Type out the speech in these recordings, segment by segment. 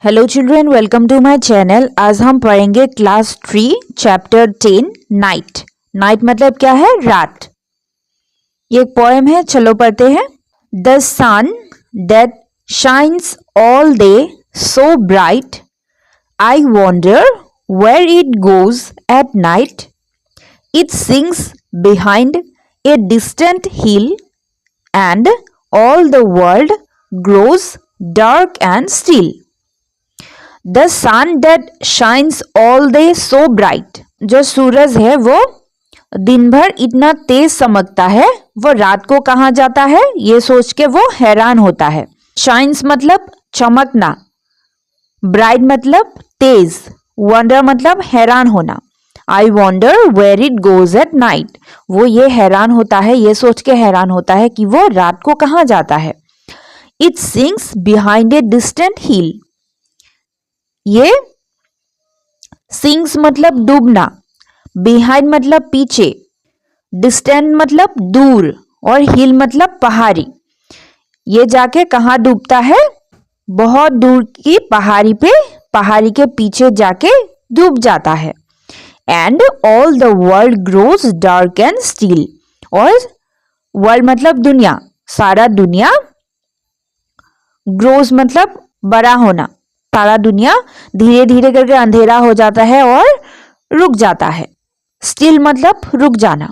Hello children, welcome to my channel. आज हम पढ़ेंगे क्लास 3 चैप्टर 10 नाइट। नाइट मतलब क्या है? रात। ये एक पोएम है, चलो पढ़ते हैं। The sun that shines all day so bright, I wonder where it goes at night. It sings behind a distant hill and all the world grows dark and still. The sun that shines all day so bright, जो सूरज है वो दिन भर इतना तेज चमकता है, वो रात को कहाँ जाता है ये सोच के वो हैरान होता है। शाइन्स मतलब चमकना, ब्राइट मतलब तेज, वंडर मतलब हैरान होना। I wonder where it goes at night, वो ये हैरान होता है, ये सोच के हैरान होता है कि वो रात को कहाँ जाता है। It sings behind a distant hill, ये सिंग्स मतलब डूबना, बिहाइंड मतलब पीछे, डिस्टेंट मतलब दूर और हिल मतलब पहाड़ी। ये जाके कहाँ डूबता है? बहुत दूर की पहाड़ी पे, पहाड़ी के पीछे जाके डूब जाता है। And all the world grows dark and still, और वर्ल्ड मतलब दुनिया, सारा दुनिया, ग्रोज मतलब बड़ा होना, सारा दुनिया धीरे धीरे करके अंधेरा हो जाता है और रुक जाता है। स्टिल मतलब रुक जाना।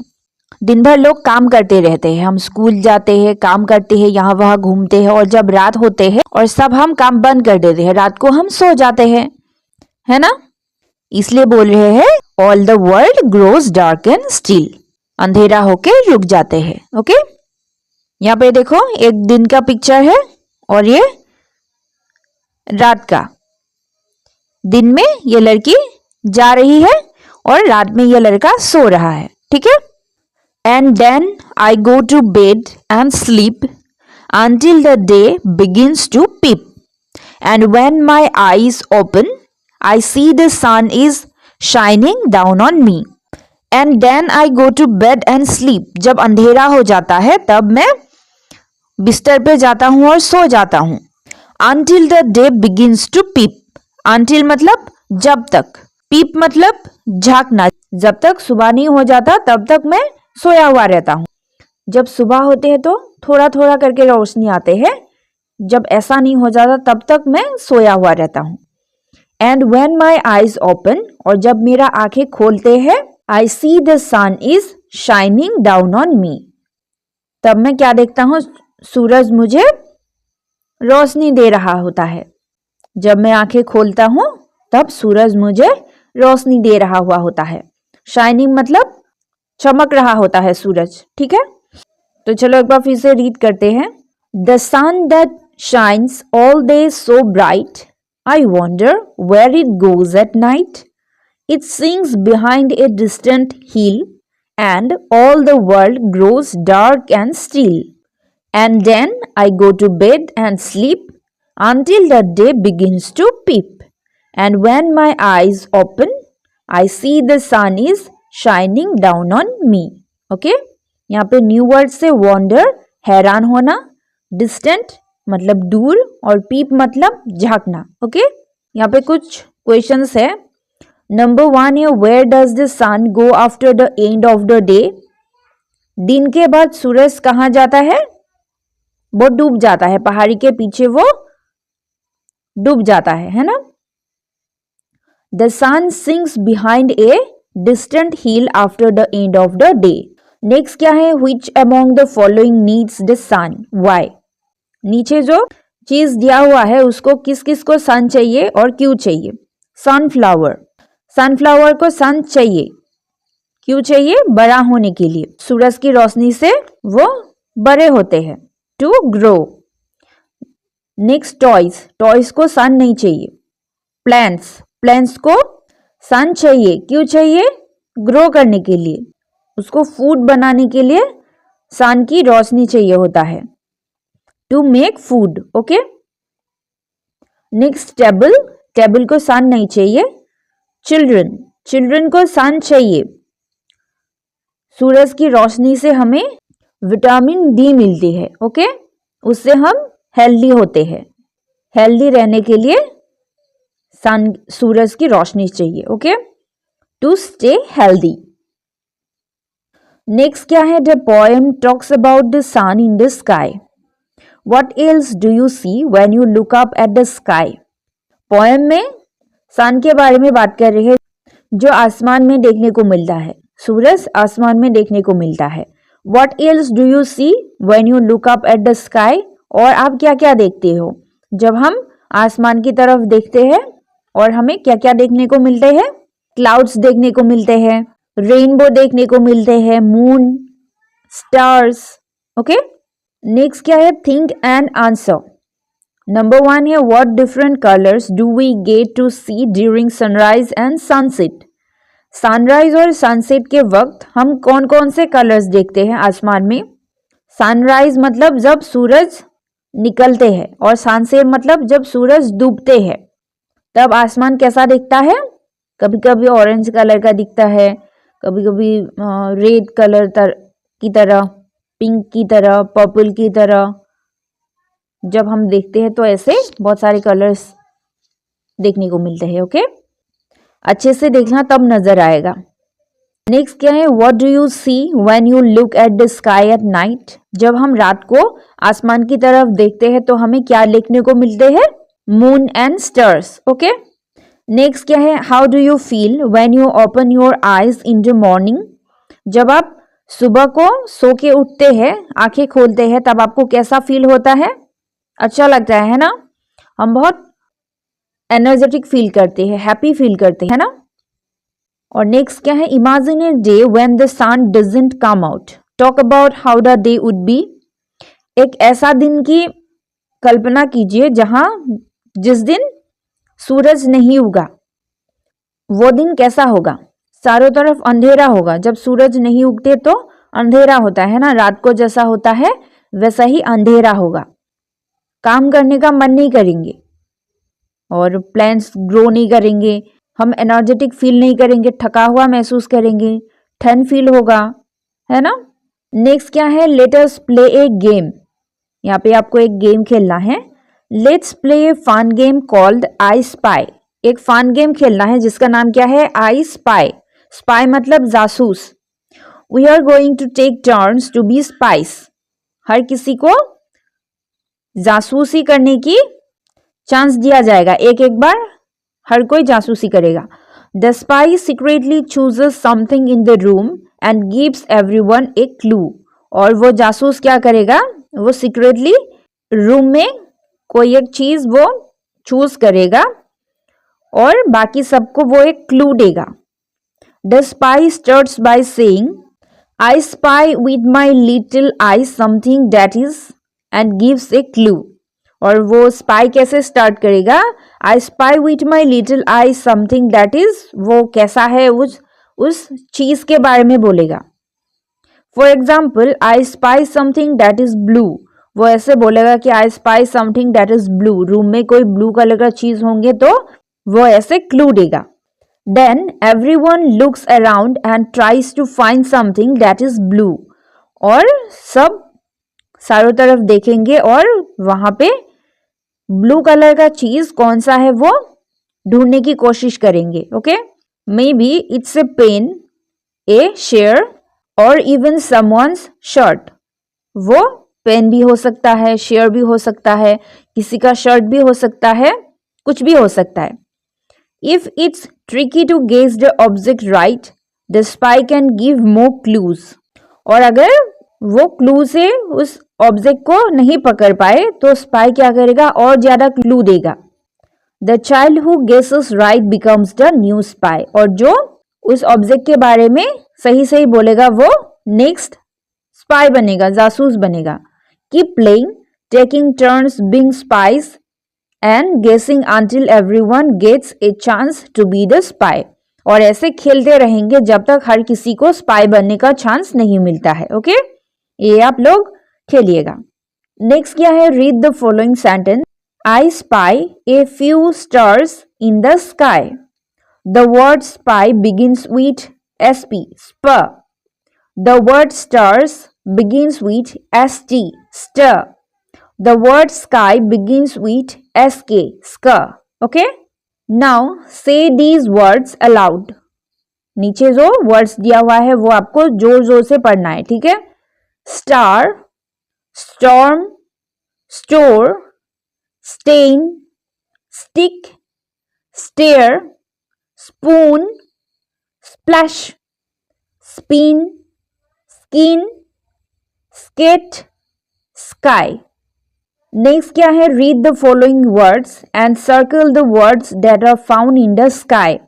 दिन भर लोग काम करते रहते हैं, हम स्कूल जाते हैं, काम करते हैं, यहाँ वहाँ घूमते हैं, और जब रात होते हैं और सब हम काम बंद कर देते हैं, रात को हम सो जाते हैं, है ना? इसलिए बोल रहे हैं all the world grows dark and still, अंधेरा होके रुक जाते हैं। ओके, यहाँ पे देखो एक दिन का पिक्चर है और ये रात का। दिन में ये लड़की जा रही है और रात में ये लड़का सो रहा है, ठीक है। And then I go to bed and sleep until the day begins to peep, and when my eyes open I see the sun is shining down on me. And then I go to bed and sleep, जब अंधेरा हो जाता है तब मैं बिस्तर पे जाता हूँ और सो जाता हूँ। Until the day begins to peep, until मतलब जब तक, peep मतलब झांकना, जब तक सुबह नहीं हो जाता तब तक मैं सोया हुआ रहता हूँ। जब सुबह होते हैं तो थोड़ा थोड़ा करके रोशनी आते हैं, जब ऐसा नहीं हो जाता तब तक मैं सोया हुआ रहता हूँ। And when my eyes open, और जब मेरा आंखें खोलते हैं, I see the sun is shining down on me, तब मैं क्या देखता हूँ? सूरज मुझे रोशनी दे रहा होता है। जब मैं आंखें खोलता हूँ तब सूरज मुझे रोशनी दे रहा हुआ होता है। शाइनिंग मतलब चमक रहा होता है सूरज, ठीक है। तो चलो एक बार फिर से रीड करते हैं। The sun that shines all day so bright, I wonder where it goes at night. It sings behind a distant hill and all the world grows dark and still. And then I go to bed and sleep until the day begins to peep. And when my eyes open, I see the sun is shining down on me. Okay? यहाँ पे new word से wander हैरान होना, distant मतलब दूर, और पीप मतलब झांकना। Okay, यहाँ पे कुछ क्वेश्चंस है। नंबर 1 है, where does the sun go after the end of the day? दिन के बाद सूरज कहाँ जाता है? वो डूब जाता है, पहाड़ी के पीछे वो डूब जाता है ना। The sun sinks behind a distant hill after the end of the day. Next क्या है? Which among the following needs the sun, why? नीचे जो चीज दिया हुआ है उसको किस किस को सन चाहिए और क्यों चाहिए? सनफ्लावर, सनफ्लावर को सन चाहिए, क्यों चाहिए? बड़ा होने के लिए, सूरज की रोशनी से वो बड़े होते हैं, to grow. Next toys, toys को सन नहीं चाहिए। प्लांट्स, प्लांट्स को सन चाहिए, क्यों चाहिए? ग्रो करने के लिए, उसको फूड बनाने के लिए सन की रोशनी चाहिए होता है, to make food. Okay. Next table, table को सन नहीं चाहिए। चिल्ड्रन, चिल्ड्रन को सन चाहिए, सूरज की रोशनी से हमें विटामिन डी मिलती है। ओके, उससे हम हेल्दी होते हैं। हेल्दी रहने के लिए सन सूरज की रोशनी चाहिए. Okay, to stay healthy. Next क्या है? The poem talks about the sun in the sky. What else do you see when you look up at the sky. Poem में सन के बारे में बात कर रही है, जो आसमान में देखने को मिलता है. सूरज आसमान में देखने को मिलता है. What else do you see when you look up at the sky? और आप क्या क्या देखते हो जब हम आसमान की तरफ देखते हैं? और हमें क्या क्या देखने को मिलते हैं? क्लाउड्स देखने को मिलते हैं, रेनबो देखने को मिलते हैं, मून, स्टार्स. ओके, नेक्स्ट क्या है? Think and answer. नंबर 1 है what different colours do we get to see during sunrise and sunset. Sunrise और सनसेट के वक्त हम कौन कौन से कलर्स देखते हैं आसमान में? सनराइज मतलब जब सूरज निकलते हैं, और सनसेट मतलब जब सूरज डूबते हैं. तब आसमान कैसा दिखता है? कभी कभी ऑरेंज कलर का दिखता है, कभी कभी रेड कलर की तरह, पिंक की तरह, पर्पल की तरह. जब हम देखते हैं तो ऐसे बहुत सारे कलर्स देखने को मिलते हैं. ओके, अच्छे से देखना तब नजर आएगा. नेक्स्ट क्या है? What do you see when you look at the sky at night. जब हम रात को आसमान की तरफ देखते हैं तो हमें क्या देखने को मिलते हैं? Moon and stars. Okay, next क्या है? How do you feel when you open your eyes in the morning. जब आप सुबह को सो के उठते हैं, आंखें खोलते हैं, तब आपको कैसा फील होता है? अच्छा लगता है ना? हम बहुत एनर्जेटिक फील करते हैं, हैप्पी फील करते हैं ना. और नेक्स्ट क्या है? Imagine a day when the sun doesn't come out. Talk about how the day would be. एक ऐसा दिन की कल्पना कीजिए जिस दिन सूरज नहीं उगा. वो दिन कैसा होगा? चारों तरफ अंधेरा होगा. जब सूरज नहीं उगते तो अंधेरा होता है ना, रात को जैसा होता है वैसा ही अंधेरा होगा. काम करने का मन नहीं करेंगे और प्लान्स ग्रो नहीं करेंगे. हम एनर्जेटिक फील नहीं करेंगे, थका हुआ महसूस करेंगे, ठंड फील होगा, है ना. नेक्स्ट क्या है? Let us play a game. यहाँ पे आपको एक गेम खेलना है. Let's play a fun game called I spy. एक फन गेम खेलना है जिसका नाम क्या है? I spy. स्पाई मतलब जासूस. We are going to take turns to be spies. हर किसी को जासूसी करने की चांस दिया जाएगा. एक एक बार हर कोई जासूसी करेगा. The spy secretly chooses something in the room and gives everyone A clue. और वो जासूस क्या करेगा? वो सीक्रेटली रूम में कोई एक चीज वो चूज करेगा और बाकी सबको वो एक क्लू देगा. The spy starts by saying I spy with my little I something that is and gives A clue. और वो स्पाई कैसे स्टार्ट करेगा? I spy with my little I something that is, वो कैसा है उस चीज के बारे में बोलेगा. For example, I spy something that is blue. वो ऐसे बोलेगा कि I spy something that is blue. Room में कोई ब्लू कलर का चीज होंगे तो वो ऐसे क्लू देगा. Then everyone looks around and tries to find something that is blue. और सब चारों तरफ देखेंगे और वहां पे ब्लू कलर का चीज कौन सा है वो ढूंढने की कोशिश करेंगे. Okay, maybe it's a pen, a chair और इवन समवन्स शर्ट. वो पेन भी हो सकता है, शेयर भी हो सकता है, किसी का शर्ट भी हो सकता है, कुछ भी हो सकता है. If it's tricky to guess the object right, the spy can give more clues. और अगर वो क्लू से उस ऑब्जेक्ट को नहीं पकड़ पाए तो स्पाई क्या करेगा? और ज्यादा क्लू देगा. The child who guesses right becomes the new spy. और जो उस ऑब्जेक्ट के बारे में सही सही बोलेगा वो नेक्स्ट स्पाई बनेगा, जासूस बनेगा. Keep playing, taking turns being spies and guessing until everyone gets a chance to be the spy. और ऐसे खेलते रहेंगे जब तक हर किसी को स्पाई बनने का चांस नहीं मिलता है. ओके, ये आप लोग खेलिएगा. नेक्स्ट क्या है? Read the following sentence. I spy a few stars in the sky. The word spy begins with SP, spur. The word stars begins with ST, stir. The word sky begins with SK, skr. Okay? Now से these words allowed. नीचे जो words दिया हुआ है वो आपको जोर जोर से पढ़ना है, ठीक है। Star, storm, store, stain, stick, stair, spoon, splash, spin, skin, skate, sky. Next क्या है, read the following words and circle the words that are found in the sky.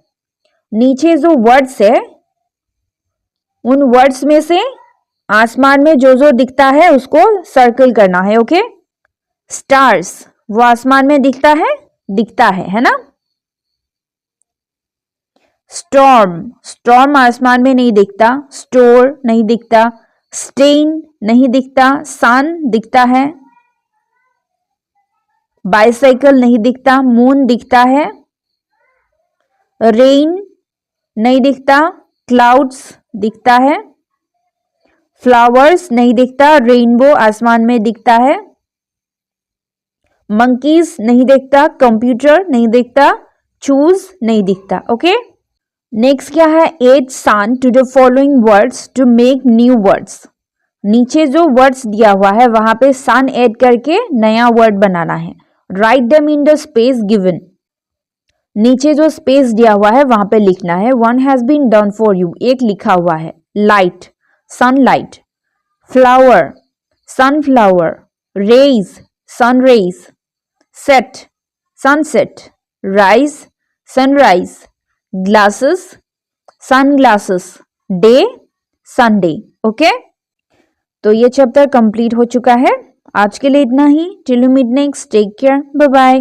नीचे जो वर्ड्स है उन वर्ड्स में से आसमान में जो जो दिखता है उसको सर्कल करना है, ओके। स्टार्स, वो आसमान में दिखता है ना। स्टॉर्म, स्टॉर्म आसमान में नहीं दिखता। स्टोर नहीं दिखता। स्टेन नहीं दिखता। सन दिखता है। बाइसाइकिल नहीं दिखता। मून दिखता है। रेन नहीं दिखता। क्लाउड्स दिखता है। फ्लावर्स नहीं दिखता। रेनबो आसमान में दिखता है। मंकीज नहीं दिखता। कंप्यूटर नहीं दिखता। चूज नहीं दिखता, ओके। नेक्स्ट क्या है, add sun to the following words to make new words. नीचे जो वर्ड्स दिया हुआ है वहां पे सन ऐड करके नया वर्ड बनाना है। Write them in the space given. नीचे जो स्पेस दिया हुआ है वहां पे लिखना है। One has been done for you, एक लिखा हुआ है। Light, sunlight. Flower, sunflower. Rays, sun rays. Set, sunset. Rise, sunrise. Glasses, sunglasses. Day, Sunday, okay. तो ये चैप्टर कंप्लीट हो चुका है। आज के लिए इतना ही। Till we meet next, take care, bye bye.